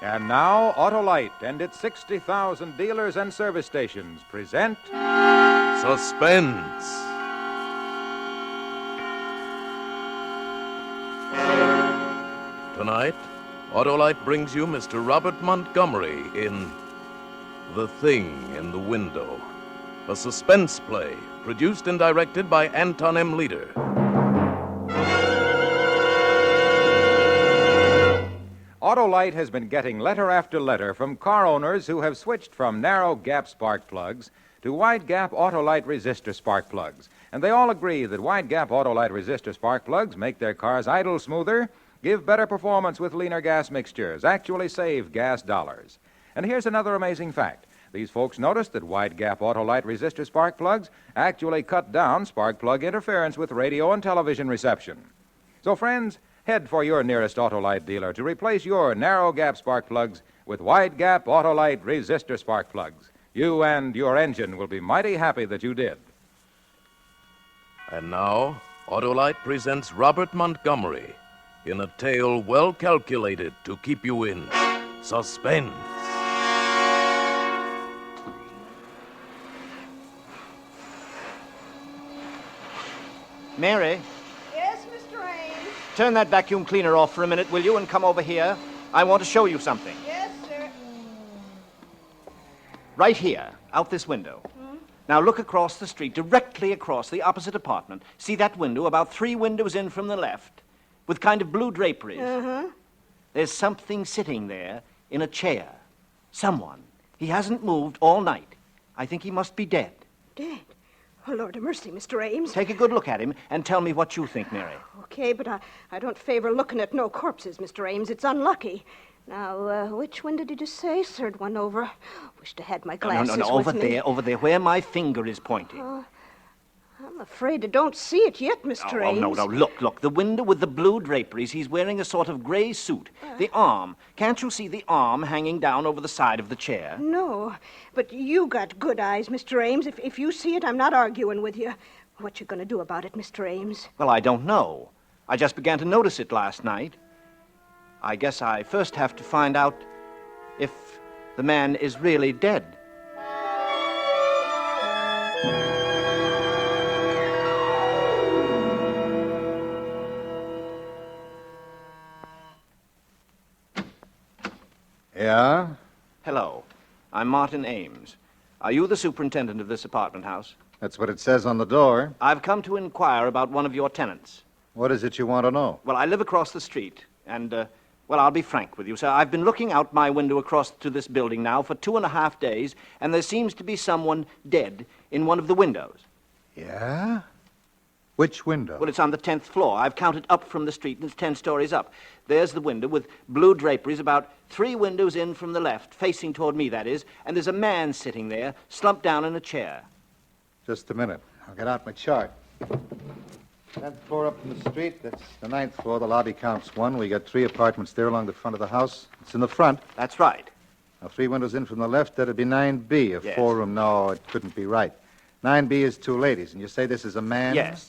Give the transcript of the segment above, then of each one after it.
And now, Autolite and its 60,000 dealers and service stations present Suspense. Tonight, Autolite brings you Mr. Robert Montgomery in The Thing in the Window, a suspense play produced and directed by Anton M. Leader. Autolite has been getting letter after letter from car owners who have switched from narrow gap spark plugs to wide gap Autolite resistor spark plugs. And they all agree that wide gap Autolite resistor spark plugs make their cars idle smoother, give better performance with leaner gas mixtures, actually save gas dollars. And here's another amazing fact. These folks noticed that wide gap Autolite resistor spark plugs actually cut down spark plug interference with radio and television reception. So, friends, head for your nearest Autolite dealer to replace your narrow gap spark plugs with wide gap Autolite resistor spark plugs. You and your engine will be mighty happy that you did. And now, Autolite presents Robert Montgomery in a tale well calculated to keep you in suspense. Mary, Yes, Mr. Ames. turn that vacuum cleaner off for a minute, will you, and come over here. I want to show you something. Yes, sir. Right here, out this window. Now look across the street, directly across the opposite apartment. See that window, about 3 windows in from the left, with kind of blue draperies. There's something sitting there in a chair. Someone. He hasn't moved all night. I think he must be dead. Dead. Oh, Lord of mercy, Mr. Ames. Take a good look at him and tell me what you think, Mary. Okay, but I don't favor looking at no corpses, Mr. Ames. It's unlucky. Now, which window did you say? Third one over. Wish to had my glasses No, with me. over there, where my finger is pointing. I'm afraid I don't see it yet, Mr. Ames. No, look, the window with the blue draperies. He's wearing a sort of gray suit. The arm. Can't you see the arm hanging down over the side of the chair? No, but you got good eyes, Mr. Ames. If you see it, I'm not arguing with you. What you gonna do about it, Mr. Ames? Well, I don't know. I just began to notice it last night. I guess I first have to find out if the man is really dead. Yeah? Hello. I'm Martin Ames. Are you the superintendent of this apartment house? That's what it says on the door. I've come to inquire about one of your tenants. What is it you want to know? Well, I live across the street, and, I'll be frank with you, sir. I've been looking out my window across to this building now for 2.5 days, and there seems to be someone dead in one of the windows. Yeah? Which window? Well, it's on the 10th floor. I've counted up from the street, and it's 10 stories up. There's the window with blue draperies, about 3 windows in from the left, facing toward me, that is, and there's a man sitting there, slumped down in a chair. Just a minute. I'll get out my chart. 10th floor up from the street. That's the 9th floor. The lobby counts 1. We got 3 apartments there along the front of the house. It's in the front. That's right. Now, 3 windows in from the left. That'd be 9B. A Yes. 4-room. No, it couldn't be right. 9B is 2 ladies. And you say this is a man? Yes.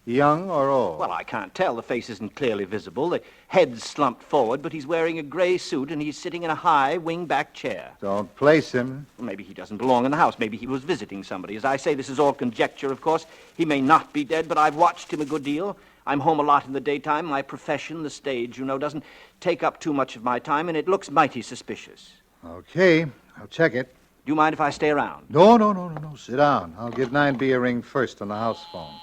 Young or old? Well, I can't tell. The face isn't clearly visible. The head's slumped forward, but he's wearing a gray suit, and he's sitting in a high, wing-back chair. Don't place him. Well, maybe he doesn't belong in the house. Maybe he was visiting somebody. As I say, this is all conjecture, of course. He may not be dead, but I've watched him a good deal. I'm home a lot in the daytime. My profession, the stage, doesn't take up too much of my time, and it looks mighty suspicious. Okay. I'll check it. Do you mind if I stay around? No. Sit down. I'll give 9B a ring first on the house phone.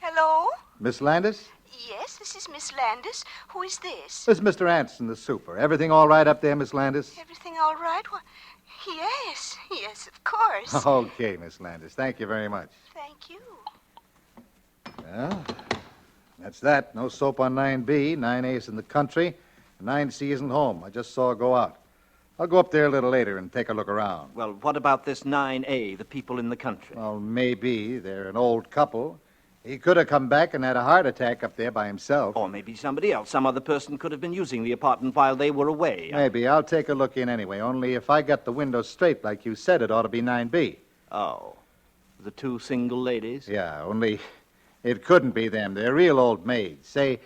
Hello? Miss Landis? Yes, this is Miss Landis. Who is this? This is Mr. Anson, the super. Everything all right up there, Miss Landis? Everything all right? Well, yes, of course. Okay, Miss Landis. Thank you very much. Thank you. Well, that's that. No soap on 9B. 9A is in the country. 9C isn't home. I just saw her go out. I'll go up there a little later and take a look around. Well, what about this 9A, the people in the country? Well, maybe. They're an old couple. He could have come back and had a heart attack up there by himself. Or maybe somebody else. Some other person could have been using the apartment while they were away. Maybe. I'll take a look in anyway. Only if I got the window straight like you said, it ought to be 9B. Oh. The 2 single ladies? Yeah, only It couldn't be them. They're real old maids. Say,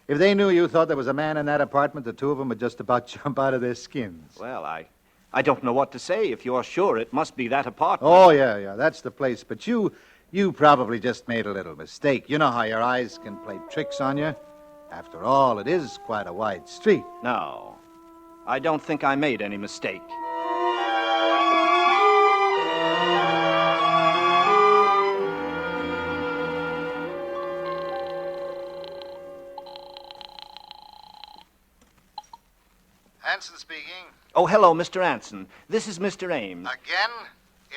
if they knew you thought there was a man in that apartment, the two of them would just about jump out of their skins. Well, I don't know what to say. If you're sure, it must be that apartment. Oh, yeah, that's the place. But you probably just made a little mistake. You know how your eyes can play tricks on you? After all, it is quite a wide street. No, I don't think I made any mistake. Hanson speaking. Oh, hello, Mr. Anson. This is Mr. Ames. Again?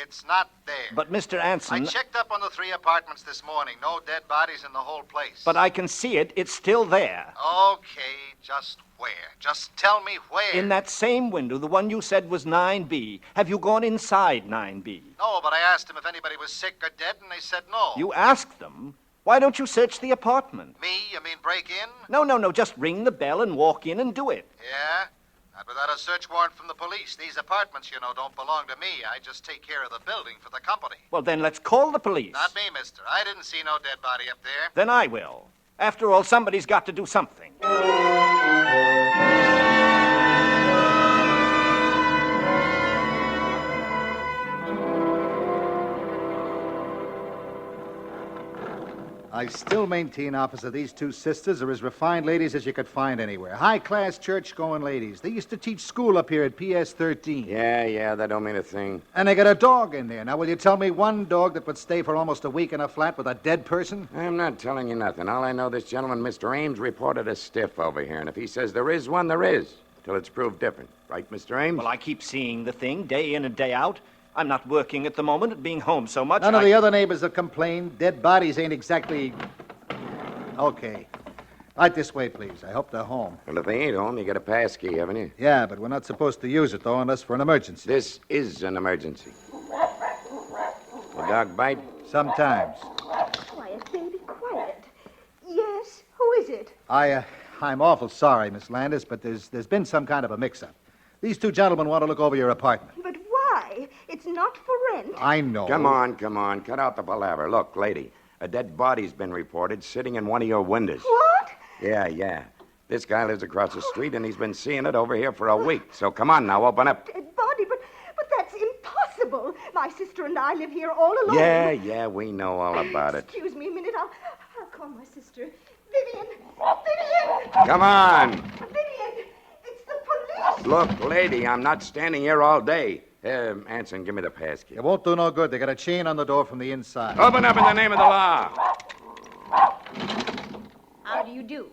It's not there. But, Mr. Anson... I checked up on the 3 apartments this morning. No dead bodies in the whole place. But I can see it. It's still there. Okay, just where? Just tell me where. In that same window, the one you said was 9B. Have you gone inside 9B? No, but I asked them if anybody was sick or dead, and they said no. You asked them? Why don't you search the apartment? Me? You mean break in? No. Just ring the bell and walk in and do it. Yeah? Not without a search warrant from the police. These apartments, you know, don't belong to me. I just take care of the building for the company. Well, then let's call the police. Not me, mister. I didn't see no dead body up there. Then I will. After all, somebody's got to do something. I still maintain, officer, these two sisters are as refined ladies as you could find anywhere. High-class, church-going ladies. They used to teach school up here at PS 13. Yeah, that don't mean a thing. And they got a dog in there. Now, will you tell me one dog that would stay for almost a week in a flat with a dead person? I'm not telling you nothing. All I know, this gentleman, Mr. Ames, reported a stiff over here. And if he says there is one, there is. Till it's proved different. Right, Mr. Ames? Well, I keep seeing the thing day in and day out. I'm not working at the moment at being home so much. None of the other neighbors have complained. Dead bodies ain't exactly... Okay. Right this way, please. I hope they're home. Well, if they ain't home, you got a pass key, haven't you? Yeah, but we're not supposed to use it, though, unless for an emergency. This is an emergency. The dog bite? Sometimes. Quiet, baby, quiet. Yes, who is it? I'm awful sorry, Miss Landis, but there's been some kind of a mix-up. These two gentlemen want to look over your apartment. But why? It's not for rent. I know. Come on. Cut out the palaver. Look, lady, a dead body's been reported sitting in one of your windows. What? Yeah. This guy lives across the street, and he's been seeing it over here for a week. So come on now, open up. Dead body, but that's impossible. My sister and I live here all alone. Yeah, we know all about it. Excuse me a minute. I'll call my sister. Vivian! Come on. Vivian! It's the police! Look, lady, I'm not standing here all day. Anson, give me the pass key. It won't do no good. They got a chain on the door from the inside. Open up in the name of the law. How do you do?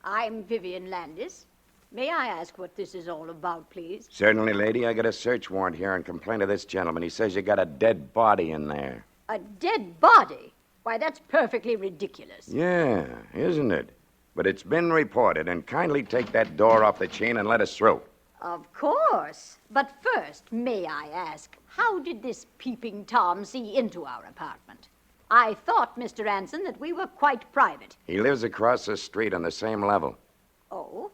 I'm Vivian Landis. May I ask what this is all about, please? Certainly, lady. I got a search warrant here and complaint of this gentleman. He says you got a dead body in there. A dead body? Why, that's perfectly ridiculous. Yeah, isn't it? But it's been reported, and kindly take that door off the chain and let us through. Of course. But first, may I ask, how did this peeping Tom see into our apartment? I thought, Mr. Anson, that we were quite private. He lives across the street on the same level. Oh?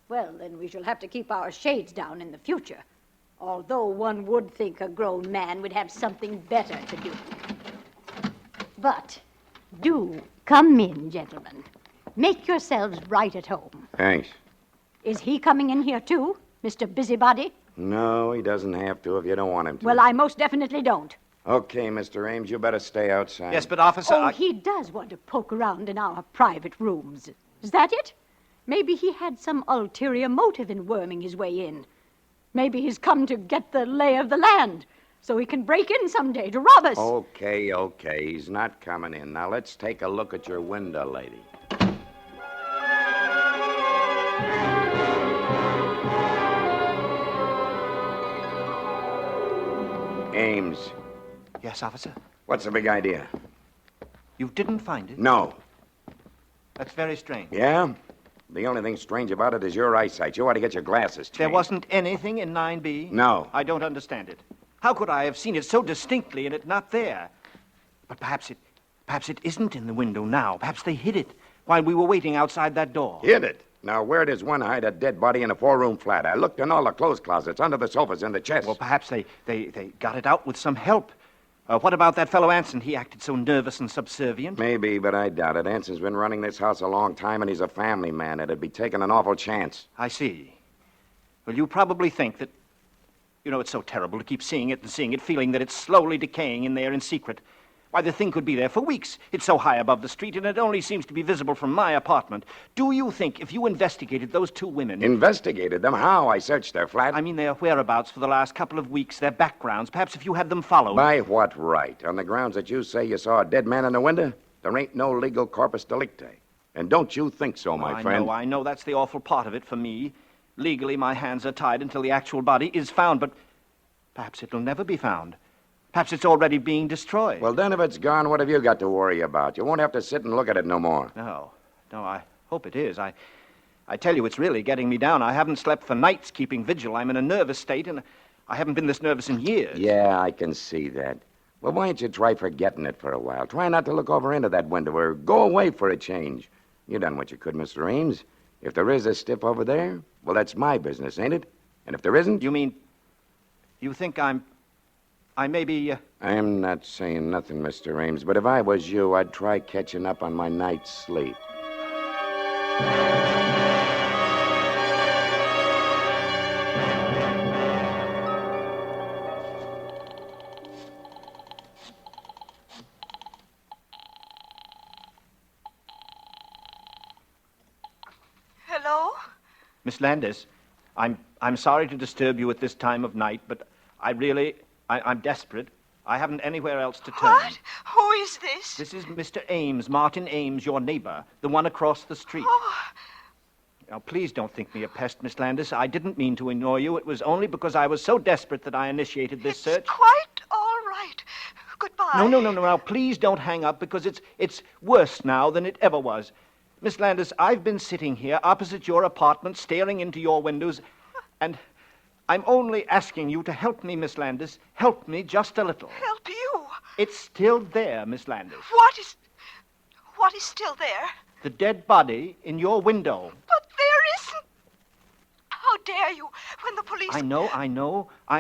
Well, then we shall have to keep our shades down in the future. Although one would think a grown man would have something better to do. But do come in, gentlemen. Make yourselves right at home. Thanks. Is he coming in here, too, Mr. Busybody? No, he doesn't have to if you don't want him to. Well, I most definitely don't. Okay, Mr. Ames, you better stay outside. Yes, but, officer, Oh, he does want to poke around in our private rooms. Is that it? Maybe he had some ulterior motive in worming his way in. Maybe he's come to get the lay of the land, so he can break in someday to rob us. Okay. He's not coming in. Now, let's take a look at your window, lady. Ames, Yes, officer? what's the big idea? You didn't find it? No. That's very strange. Yeah? The only thing strange about it is your eyesight. You ought to get your glasses changed. There wasn't anything in 9B? No. I don't understand it. How could I have seen it so distinctly and it not there? But perhaps it isn't in the window now. Perhaps they hid it while we were waiting outside that door. Hid it. Now, where does one hide a dead body in a 4-room flat? I looked in all the clothes closets, under the sofas, in the chests. Well, perhaps they got it out with some help. What about that fellow Anson? He acted so nervous and subservient. Maybe, but I doubt it. Anson's been running this house a long time, and he's a family man. It'd be taking an awful chance. I see. Well, you probably think that... You know, it's so terrible to keep seeing it and seeing it, feeling that it's slowly decaying in there in secret. Why, the thing could be there for weeks. It's so high above the street, and it only seems to be visible from my apartment. Do you think if you investigated those two women... Investigated them? How? I searched their flat. I mean, their whereabouts for the last couple of weeks, their backgrounds. Perhaps if you had them followed... By what right? On the grounds that you say you saw a dead man in the window? There ain't no legal corpus delicti. And don't you think so, my friend? I know. That's the awful part of it for me. Legally, my hands are tied until the actual body is found, but perhaps it'll never be found. Perhaps it's already being destroyed. Well, then, if it's gone, what have you got to worry about? You won't have to sit and look at it no more. No, I hope it is. I tell you, it's really getting me down. I haven't slept for nights keeping vigil. I'm in a nervous state, and I haven't been this nervous in years. Yeah, I can see that. Well, why don't you try forgetting it for a while? Try not to look over into that window, or go away for a change. You done what you could, Mr. Ames. If there is a stiff over there, well, that's my business, ain't it? And if there isn't... You mean... You think I may be... I'm not saying nothing, Mr. Ames, but if I was you, I'd try catching up on my night's sleep. Hello? Miss Landis, I'm sorry to disturb you at this time of night, but I'm desperate. I haven't anywhere else to turn. What? Who is this? This is Mr. Ames, Martin Ames, your neighbor, the one across the street. Oh, Now, please don't think me a pest, Miss Landis. I didn't mean to annoy you. It was only because I was so desperate that I initiated this search. it's quite all right. Goodbye. No. Now, please don't hang up, because it's worse now than it ever was. Miss Landis, I've been sitting here opposite your apartment, staring into your windows, and I'm only asking you to help me, Miss Landis. Help me just a little. Help you? It's still there, Miss Landis. What is still there? The dead body in your window. But there isn't. How dare you, when the police... I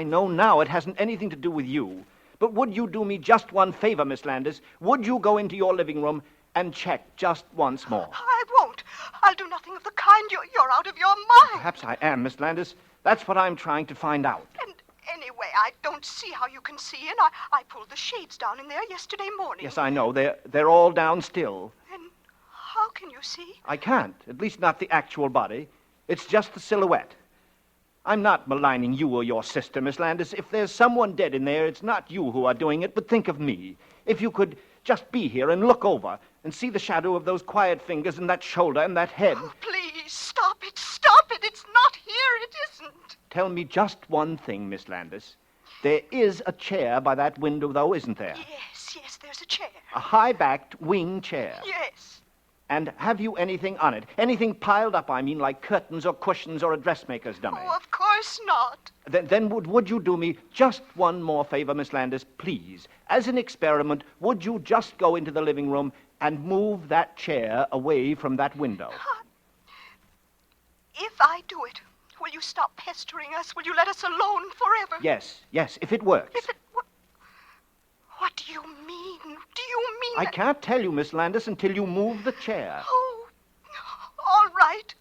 know now it hasn't anything to do with you. But would you do me just one favor, Miss Landis? Would you go into your living room and check just once more? I won't. I'll do nothing of the kind. You're out of your mind. Perhaps I am, Miss Landis. That's what I'm trying to find out. And anyway, I don't see how you can see in. I pulled the shades down in there yesterday morning. Yes, I know. They're all down still. And how can you see? I can't. At least not the actual body. It's just the silhouette. I'm not maligning you or your sister, Miss Landis. If there's someone dead in there, it's not you who are doing it, but think of me. If you could just be here and look over and see the shadow of those quiet fingers and that shoulder and that head. Oh, please, stop it. Stop it. It's not here. It isn't. Tell me just one thing, Miss Landis. There is a chair by that window, though, isn't there? Yes, there's a chair. A high-backed wing chair. Yes. And have you anything on it? Anything piled up, I mean, like curtains or cushions or a dressmaker's dummy? Oh, of course not. Then would you do me just one more favor, Miss Landis, please? As an experiment, would you just go into the living room and move that chair away from that window? If I do it, will you stop pestering us? Will you let us alone forever? Yes, if it works. What do you mean? Do you mean I that... can't tell you, Miss Landis, until you move the chair. Oh, all right.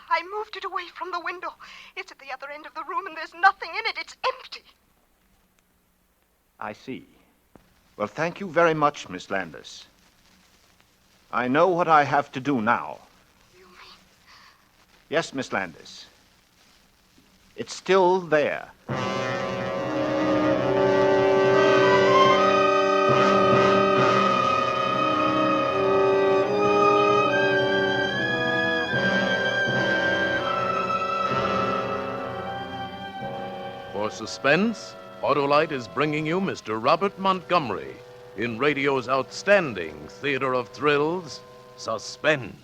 I moved it away from the window. It's at the other end of the room, and there's nothing in it. It's empty. I see. Well, thank you very much, Miss Landis. I know what I have to do now. You mean... Yes, Miss Landis. It's still there. For Suspense, Autolite is bringing you Mr. Robert Montgomery in radio's outstanding theater of thrills, Suspense.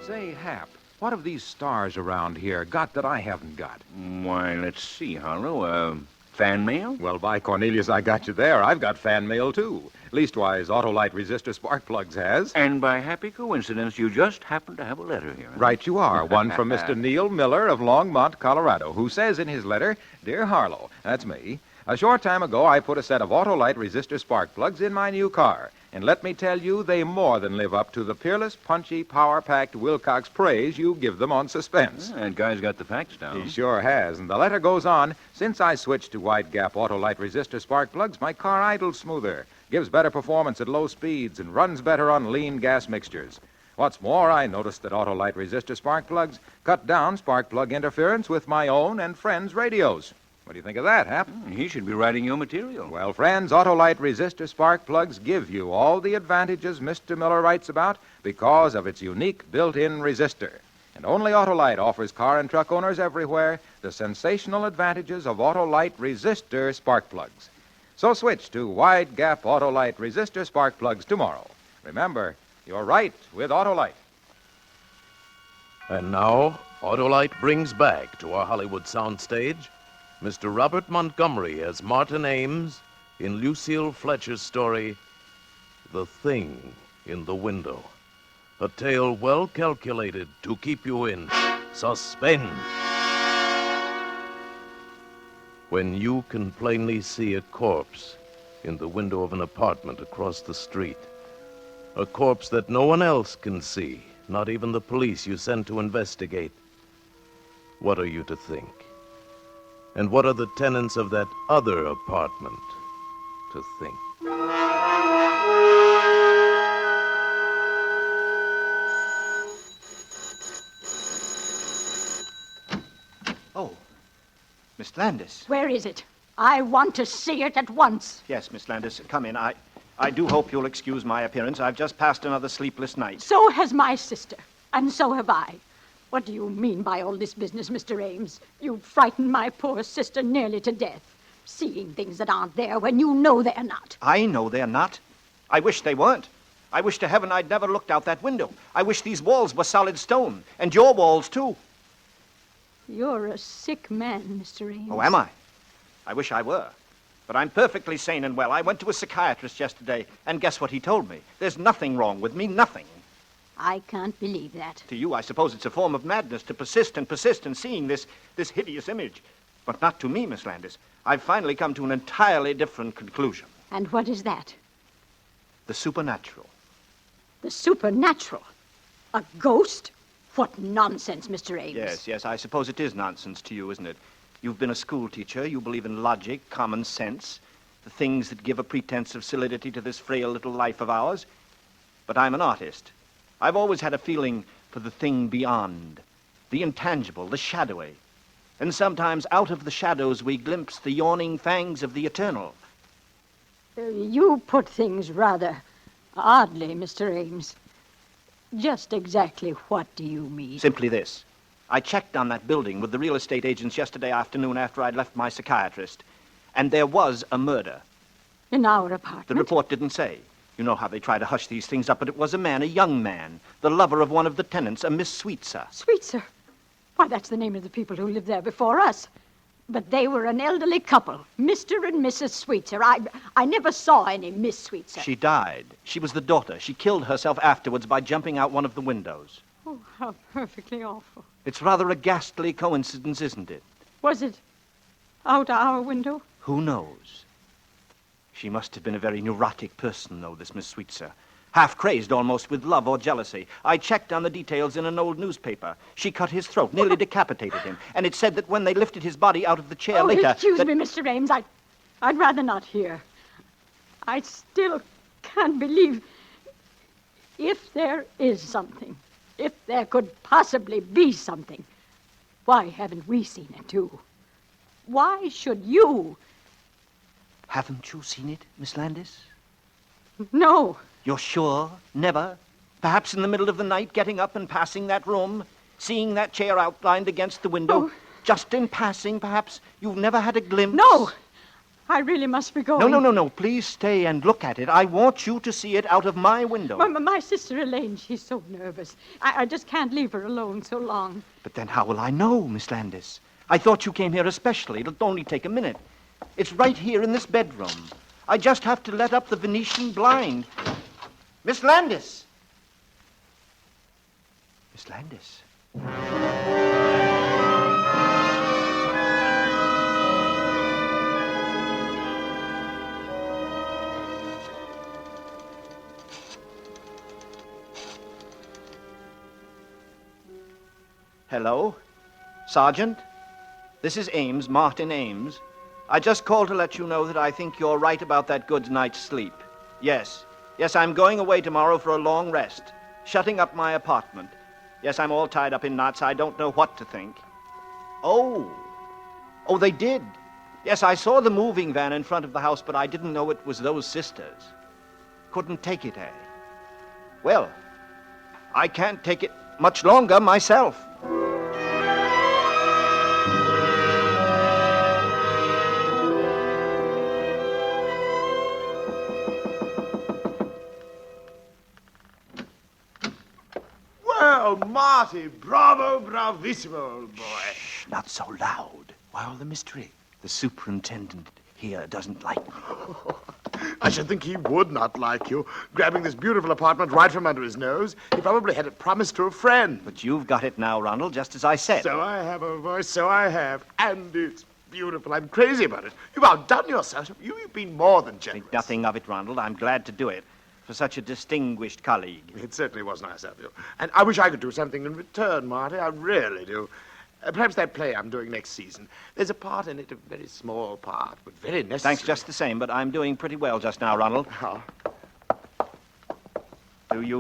Say, Hap, what have these stars around here got that I haven't got? Why, let's see, Harlow. Fan mail? Well, by Cornelius, I got you there. I've got fan mail, too. Leastwise, Autolite resistor spark plugs has. And by happy coincidence, you just happen to have a letter here. Huh? Right you are. One from Mr. Neil Miller of Longmont, Colorado, who says in his letter, Dear Harlow, that's me, a short time ago I put a set of Autolite resistor spark plugs in my new car. And let me tell you, they more than live up to the peerless, punchy, power-packed Wilcox praise you give them on Suspense. That guy's got the facts down. He sure has. And the letter goes on, since I switched to wide gap Autolite resistor spark plugs, my car idles smoother, gives better performance at low speeds, and runs better on lean gas mixtures. What's more, I noticed that Autolite resistor spark plugs cut down spark plug interference with my own and friends' radios. What do you think of that, Hap? He should be writing your material. Well, friends, Autolite resistor spark plugs give you all the advantages Mr. Miller writes about because of its unique built-in resistor. And only Autolite offers car and truck owners everywhere the sensational advantages of Autolite resistor spark plugs. So switch to wide gap Autolite resistor spark plugs tomorrow. Remember, you're right with Autolite. And now, Autolite brings back to our Hollywood soundstage Mr. Robert Montgomery as Martin Ames in Lucille Fletcher's story, The Thing in the Window. A tale well calculated to keep you in suspense. When you can plainly see a corpse in the window of an apartment across the street, a corpse that no one else can see, not even the police you send to investigate, what are you to think? And what are the tenants of that other apartment to think? Oh, Miss Landis. Where is it? I want to see it at once. Yes, Miss Landis, come in. I do hope you'll excuse my appearance. I've just passed another sleepless night. So has my sister, and so have I. What do you mean by all this business, Mr. Ames? You frightened my poor sister nearly to death, seeing things that aren't there when you know they're not. I know they're not. I wish they weren't. I wish to heaven I'd never looked out that window. I wish these walls were solid stone, and your walls, too. You're a sick man, Mr. Ames. Oh, am I? I wish I were. But I'm perfectly sane and well. I went to a psychiatrist yesterday, and guess what he told me? There's nothing wrong with me, nothing. I can't believe that. To you, I suppose it's a form of madness to persist in seeing this hideous image. But not to me, Miss Landis. I've finally come to an entirely different conclusion. And what is that? The supernatural. The supernatural? A ghost? What nonsense, Mr. Ames. Yes, I suppose it is nonsense to you, isn't it? You've been a school teacher. You believe in logic, common sense, the things that give a pretense of solidity to this frail little life of ours. But I'm an artist. I've always had a feeling for the thing beyond, the intangible, the shadowy. And sometimes out of the shadows we glimpse the yawning fangs of the eternal. You put things rather oddly, Mr. Ames. Just exactly what do you mean? Simply this. I checked on that building with the real estate agents yesterday afternoon after I'd left my psychiatrist, and there was a murder. In our apartment? The report didn't say. You know how they try to hush these things up, but it was a man, a young man, the lover of one of the tenants, a Miss Sweetser. Sweetser? Why, that's the name of the people who lived there before us. But they were an elderly couple, Mr. and Mrs. Sweetser. I never saw any Miss Sweetser. She died. She was the daughter. She killed herself afterwards by jumping out one of the windows. Oh, how perfectly awful. It's rather a ghastly coincidence, isn't it? Was it out our window? Who knows? She must have been a very neurotic person, though, this Miss Sweetser. Half crazed almost with love or jealousy. I checked on the details in an old newspaper. She cut his throat, nearly decapitated him. And it said that when they lifted his body out of the chair later... Excuse me, Mr. Ames. I'd rather not hear. I still can't believe... If there is something, if there could possibly be something, why haven't we seen it, too? Why should you... Haven't you seen it, Miss Landis? No. You're sure? Never? Perhaps in the middle of the night, getting up and passing that room, seeing that chair outlined against the window? Oh. Just in passing, perhaps? You've never had a glimpse? No. I really must be going. No. Please stay and look at it. I want you to see it out of my window. My sister Elaine, she's so nervous. I just can't leave her alone so long. But then how will I know, Miss Landis? I thought you came here especially. It'll only take a minute. It's right here in this bedroom. I just have to let up the Venetian blind. Miss Landis. Miss Landis. Hello? Sergeant? This is Ames, Martin Ames. I just called to let you know that I think you're right about that good night's sleep. Yes. Yes, I'm going away tomorrow for a long rest. Shutting up my apartment. Yes, I'm all tied up in knots. I don't know what to think. Oh. Oh, they did. Yes, I saw the moving van in front of the house, but I didn't know it was those sisters. Couldn't take it, eh? Well, I can't take it much longer myself. Well, Marty, bravo, bravissimo, old boy. Shh, not so loud. Why all the mystery? The superintendent here doesn't like me. I should think he would not like you, grabbing this beautiful apartment right from under his nose. He probably had it promised to a friend. But you've got it now, Ronald, just as I said. So I have, old boy, so I have. And it's beautiful. I'm crazy about it. You've outdone yourself. You've been more than generous. Think nothing of it, Ronald. I'm glad to do it. For such a distinguished colleague. It certainly was nice of you. And I wish I could do something in return, Marty. I really do. Perhaps that play I'm doing next season. There's a part in it, a very small part, but very necessary. Thanks just the same, but I'm doing pretty well just now, Ronald. Oh. Do you,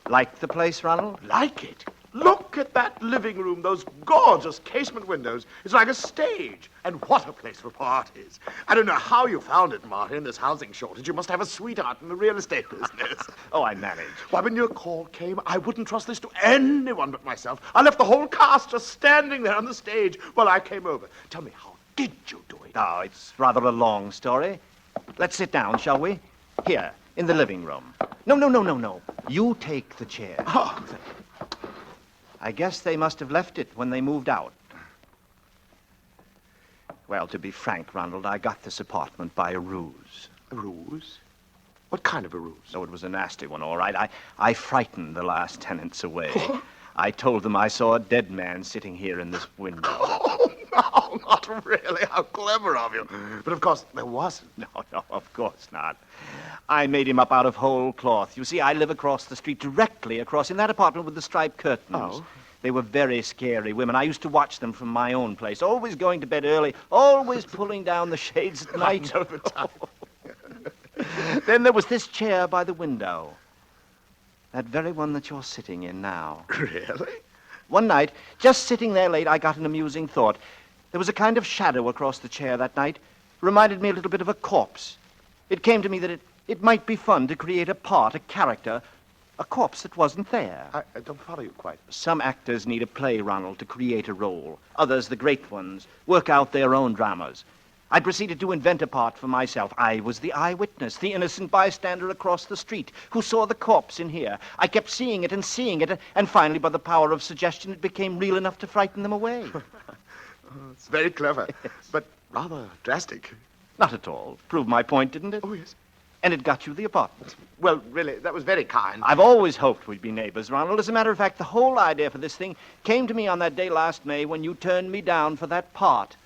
like the place, Ronald? Like it? Look at that living room, those gorgeous casement windows. It's like a stage. And what a place for parties. I don't know how you found it, Marty, in this housing shortage. You must have a sweetheart in the real estate business. Oh, I managed. Why, when your call came, I wouldn't trust this to anyone but myself. I left the whole cast just standing there on the stage while I came over. Tell me, how did you do it? Oh, it's rather a long story. Let's sit down, shall we? Here, in the living room. No. You take the chair. Oh, I guess they must have left it when they moved out. Well, to be frank, Ronald, I got this apartment by a ruse. a ruse? What kind of a ruse? Oh, it was a nasty one, all right. I frightened the last tenants away. I told them I saw a dead man sitting here in this window. Oh, no, not really. How clever of you. But, of course, there wasn't. No, of course not. I made him up out of whole cloth. You see, I live across the street, directly across, in that apartment with the striped curtains. Oh. They were very scary women. I used to watch them from my own place, always going to bed early, always pulling down the shades at night. I know the type. Then there was this chair by the window. That very one that you're sitting in now. Really? One night, just sitting there late, I got an amusing thought. There was a kind of shadow across the chair that night. Reminded me a little bit of a corpse. It came to me that it might be fun to create a part, a character, a corpse that wasn't there. I don't follow you quite. Some actors need a play, Ronald, to create a role. Others, the great ones, work out their own dramas. I proceeded to invent a part for myself. I was the eyewitness, the innocent bystander across the street who saw the corpse in here. I kept seeing it, and finally, by the power of suggestion, it became real enough to frighten them away. It's very clever, but rather drastic. Not at all. Proved my point, didn't it? Oh, yes. And it got you the apartment. Well, really, that was very kind. I've always hoped we'd be neighbors, Ronald. As a matter of fact, the whole idea for this thing came to me on that day last May when you turned me down for that part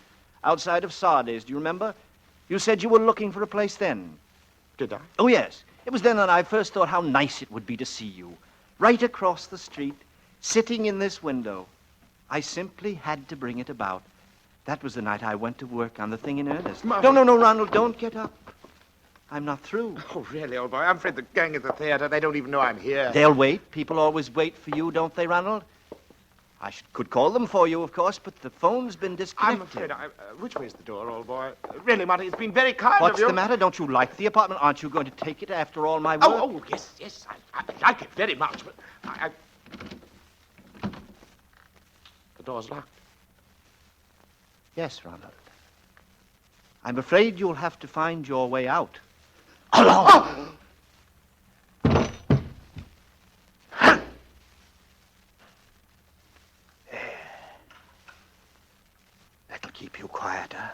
outside of Sardes. Do you remember? You said you were looking for a place then. Did I? Oh, yes. It was then that I first thought how nice it would be to see you. Right across the street, sitting in this window. I simply had to bring it about. That was the night I went to work on the thing in earnest. Mother. No, Ronald, don't get up. I'm not through. Oh, really, old boy? I'm afraid the gang at the theater, they don't even know I'm here. They'll wait. People always wait for you, don't they, Ronald? I could call them for you, of course, but the phone's been disconnected. I'm afraid which way's the door, old boy? Really, Marty, it's been very kind What's of you. the matter? Don't you like the apartment? Aren't you going to take it after all my work? Oh, yes, I like it very much, but The door's locked. Yes, Ronald. I'm afraid you'll have to find your way out. Alone! That'll keep you quieter.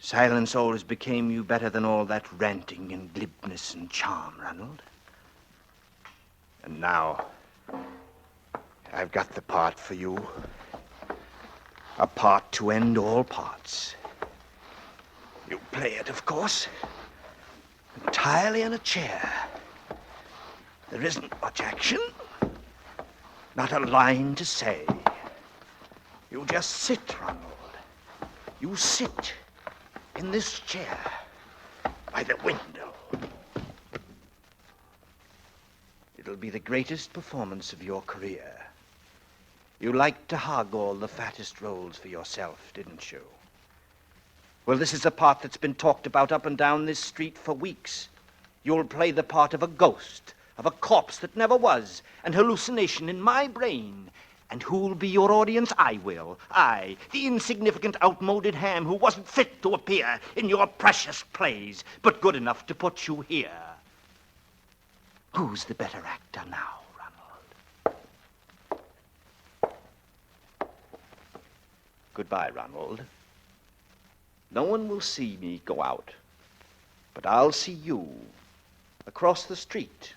Silence always became you better than all that ranting and glibness and charm, Ronald. And now, I've got the part for you. A part to end all parts. You play it, of course, entirely in a chair. There isn't much action, not a line to say. You just sit, Ronald. You sit in this chair by the window. It'll be the greatest performance of your career. You liked to hog all the fattest roles for yourself, didn't you? Well, this is a part that's been talked about up and down this street for weeks. You'll play the part of a ghost, of a corpse that never was, an hallucination in my brain. And who'll be your audience? I will. I, the insignificant, outmoded ham who wasn't fit to appear in your precious plays, but good enough to put you here. Who's the better actor now, Ronald? Goodbye, Ronald. No one will see me go out, but I'll see you across the street.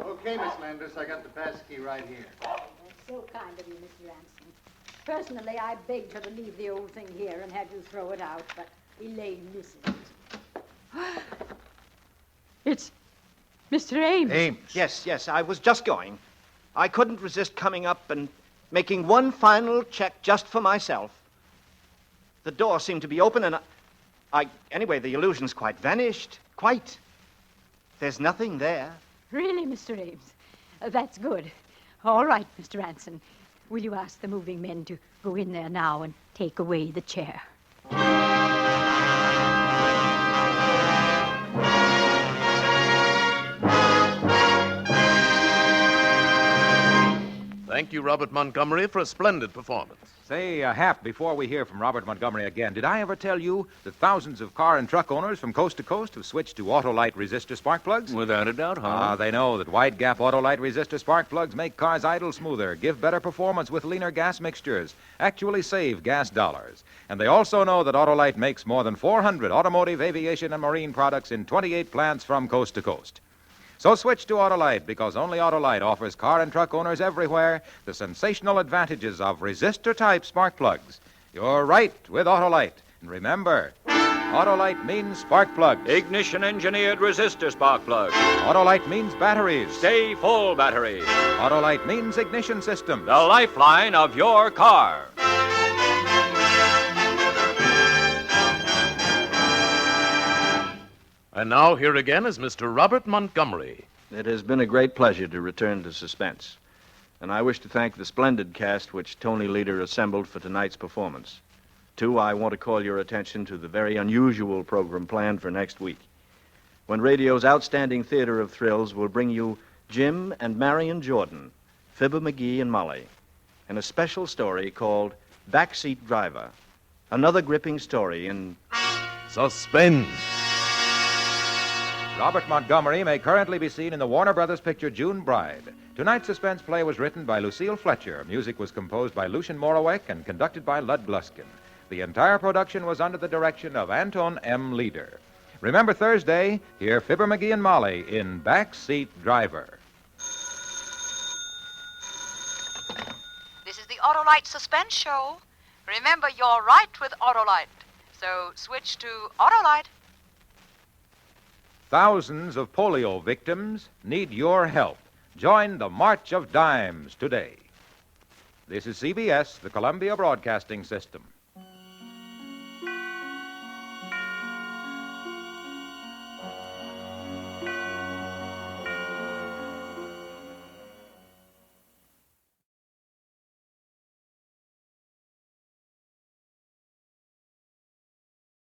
Okay, Miss Landis, I got the pass key right here. That's so kind of you, Mr. Ransom. Personally, I begged her to leave the old thing here and had you throw it out, but Elaine listened. It's Mr. Ames. Ames. Yes, I was just going. I couldn't resist coming up and making one final check just for myself. The door seemed to be open, and anyway, the illusion's quite vanished. Quite. There's nothing there. Really, Mr. Ames? That's good. All right, Mr. Ransom. Will you ask the moving men to go in there now and take away the chair? Thank you, Robert Montgomery, for a splendid performance. Say, Hap, before we hear from Robert Montgomery again, did I ever tell you that thousands of car and truck owners from coast to coast have switched to Autolite resistor spark plugs? Without a doubt, huh? They know that wide gap Autolite resistor spark plugs make cars idle smoother, give better performance with leaner gas mixtures, actually save gas dollars. And they also know that Autolite makes more than 400 automotive, aviation, and marine products in 28 plants from coast to coast. So switch to Autolite, because only Autolite offers car and truck owners everywhere the sensational advantages of resistor-type spark plugs. You're right with Autolite. And remember, Autolite means spark plugs. Ignition-engineered resistor spark plugs. Autolite means batteries. Stay full batteries. Autolite means ignition systems. The lifeline of your car. And now, here again is Mr. Robert Montgomery. It has been a great pleasure to return to Suspense. And I wish to thank the splendid cast which Tony Leader assembled for tonight's performance. Too, I want to call your attention to the very unusual program planned for next week, when radio's outstanding theater of thrills will bring you Jim and Marion Jordan, Fibber McGee and Molly, and a special story called Backseat Driver, another gripping story in Suspense. Robert Montgomery may currently be seen in the Warner Brothers picture June Bride. Tonight's suspense play was written by Lucille Fletcher. Music was composed by Lucian Morawek and conducted by Lud Gluskin. The entire production was under the direction of Anton M. Leader. Remember Thursday, hear Fibber McGee and Molly in Backseat Driver. This is the Autolite Suspense Show. Remember, you're right with Autolite. So switch to Autolite. Thousands of polio victims need your help. Join the March of Dimes today. This is CBS, the Columbia Broadcasting System.